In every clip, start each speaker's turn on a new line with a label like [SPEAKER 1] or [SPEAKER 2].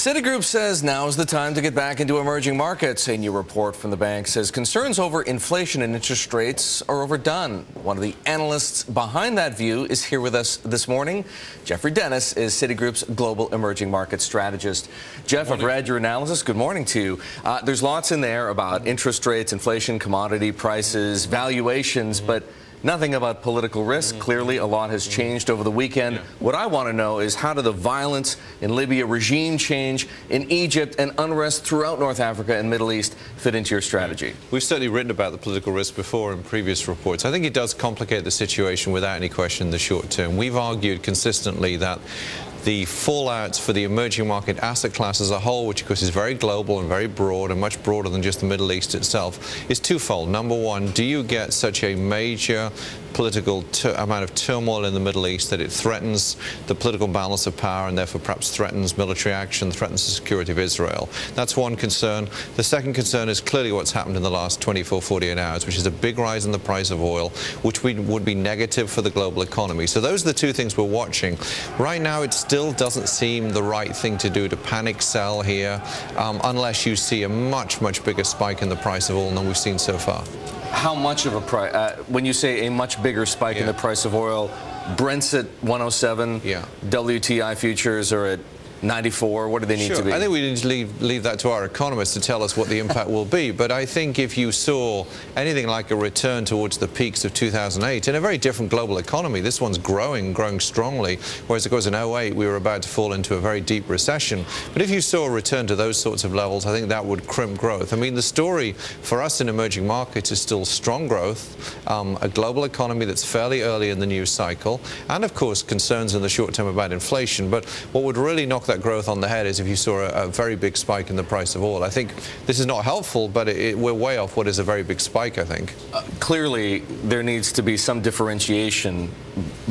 [SPEAKER 1] Citigroup says now is the time to get back into emerging markets. A new report from the bank says concerns over inflation and interest rates are overdone. One of the analysts behind that view is here with us this morning. Geoffrey Dennis is Citigroup's global emerging market strategist. Jeff, I've read your analysis. Good morning to you. There's lots in there about interest rates, inflation, commodity prices, valuations, but nothing about political risk. Clearly, a lot has changed over the weekend. What I want to know is how did the violence in Libya, regime change in Egypt, and unrest throughout North Africa and Middle East fit into your strategy?
[SPEAKER 2] We've certainly written about the political risk before in previous reports. I think it does complicate the situation without any question in the short term. We've argued consistently that the fallouts for the emerging market asset class as a whole, which of course is very global and very broad and much broader than just the Middle East itself, is twofold. Number one, do you get such a major political amount of turmoil in the Middle East that it threatens the political balance of power and therefore perhaps threatens military action, threatens the security of Israel? That's one concern. The second concern is clearly what's happened in the last 24, 48 hours, which is a big rise in the price of oil, which would be negative for the global economy. So those are the two things we're watching. Right now, it still doesn't seem the right thing to do to panic sell here unless you see a much, much bigger spike in the price of oil than we've seen so far.
[SPEAKER 1] How much of a price, when you say a much bigger spike in the price of oil, Brent's at 107, WTI futures are at 94. What do they need to be?
[SPEAKER 2] I think we need to leave that to our economists to tell us what the impact will be. But I think if you saw anything like a return towards the peaks of 2008 in a very different global economy, this one's growing strongly, whereas of course in 2008 we were about to fall into a very deep recession. But if you saw a return to those sorts of levels, I think that would crimp growth. I mean, the story for us in emerging markets is still strong growth, a global economy that's fairly early in the news cycle, and of course concerns in the short term about inflation. But what would really knock that growth on the head is if you saw a very big spike in the price of oil. I think this is not helpful, but we're way off what is a very big spike, I think.
[SPEAKER 1] Clearly, there needs to be some differentiation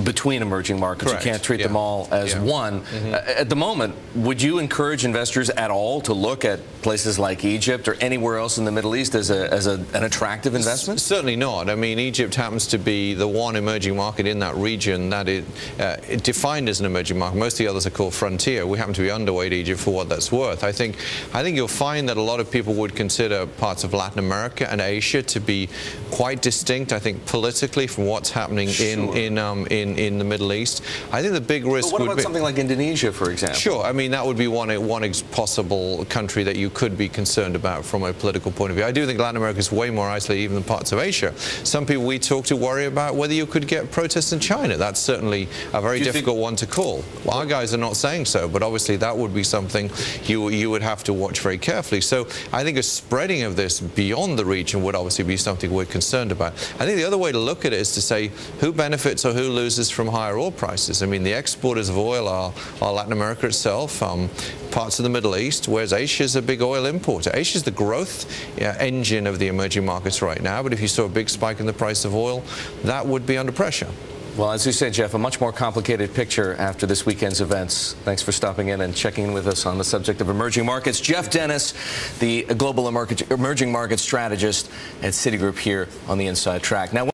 [SPEAKER 1] between emerging markets.
[SPEAKER 2] Correct.
[SPEAKER 1] You can't treat them all as one. At the moment, would you encourage investors at all to look at places like Egypt or anywhere else in the Middle East as an attractive investment?
[SPEAKER 2] Certainly not. I mean, Egypt happens to be the one emerging market in that region that it defined as an emerging market. Most of the others are called frontier. We happen to be underweight Egypt for what that's worth. I think you'll find that a lot of people would consider parts of Latin America and Asia to be quite distinct, I think, politically from what's happening in the Middle East. I think the big risk
[SPEAKER 1] would be...
[SPEAKER 2] What about
[SPEAKER 1] something like Indonesia, for example?
[SPEAKER 2] Sure. I mean, that would be one possible country that you could be concerned about from a political point of view. I do think Latin America is way more isolated even than parts of Asia. Some people we talk to worry about whether you could get protests in China. That's certainly a very difficult one to call. Well, our guys are not saying so, but obviously that would be something you would have to watch very carefully. So I think a spreading of this beyond the region would obviously be something we're concerned about. I think the other way to look at it is to say who benefits or who loses from higher oil prices. I mean, the exporters of oil are Latin America itself, parts of the Middle East, whereas Asia's a big oil importer. Asia's the growth engine of the emerging markets right now, but if you saw a big spike in the price of oil, that would be under pressure.
[SPEAKER 1] Well, as you said, Jeff, a much more complicated picture after this weekend's events. Thanks for stopping in and checking in with us on the subject of emerging markets. Geoff Dennis, the global emerging market strategist at Citigroup here on the Inside Track. Now,